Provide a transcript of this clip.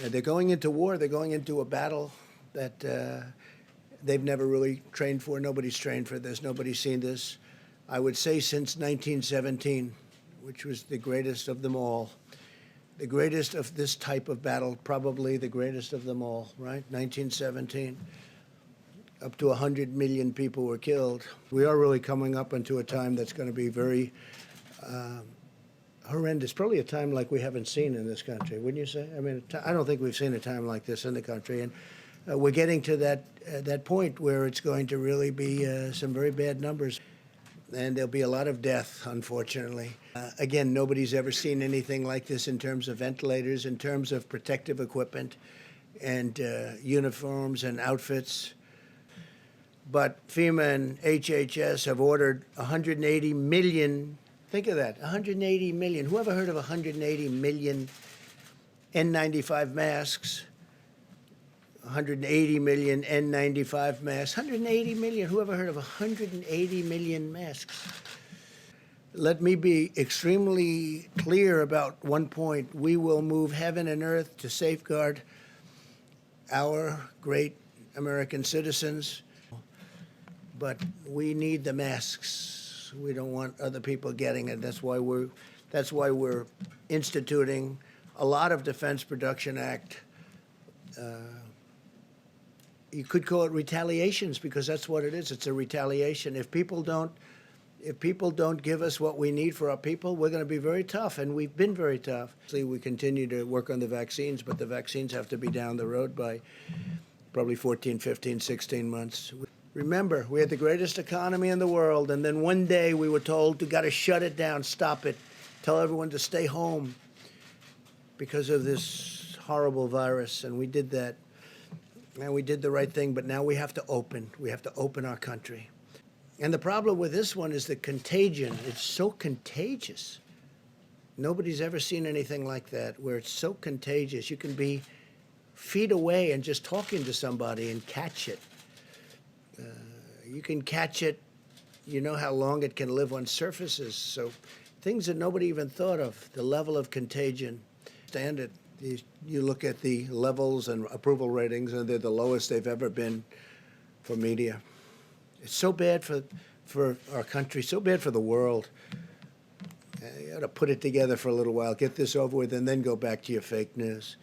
They're going into war. They're going into a battle that they've never really trained for. Nobody's trained for this. Nobody's seen this. I would say since 1917, which was the greatest of them all. The greatest of this type of battle, probably the greatest of them all, right? 1917. Up to 100 million people were killed. We are really coming up into a time that's going to be very horrendous. Probably a time like we haven't seen in this country, wouldn't you say? I mean, I don't think we've seen a time like this in the country. And we're getting to that point where it's going to really be some very bad numbers. And there'll be a lot of death, unfortunately. Again, nobody's ever seen anything like this in terms of ventilators, in terms of protective equipment and uniforms and outfits. But FEMA and HHS have ordered 180 million, think of that, 180 million. Who ever heard of 180 million N95 masks? 180 million N95 masks. 180 million. Who ever heard of 180 million masks? Let me be extremely clear about one point. We will move heaven and earth to safeguard our great American citizens, but we need the masks. We don't want other people getting it. That's why we're instituting a lot of Defense Production Act. You could call it retaliations because that's what it is. It's a retaliation. If people don't give us what we need for our people, we're going to be very tough, and we've been very tough. We continue to work on the vaccines, but the vaccines have to be down the road by probably 14, 15, 16 months. Remember, we had the greatest economy in the world, and then one day we were told you got to shut it down, stop it, tell everyone to stay home because of this horrible virus, and we did that. And we did the right thing, but now we have to open. We have to open our country. And the problem with this one is the contagion. It's so contagious. Nobody's ever seen anything like that, where it's so contagious. You can be feet away and just talking to somebody and catch it. You can catch it. You know how long it can live on surfaces. So things that nobody even thought of, the level of contagion. Stand it. You look at the levels and approval ratings, and they're the lowest they've ever been for media. It's so bad for our country, so bad for the world. You got to put it together for a little while, get this over with, and then go back to your fake news.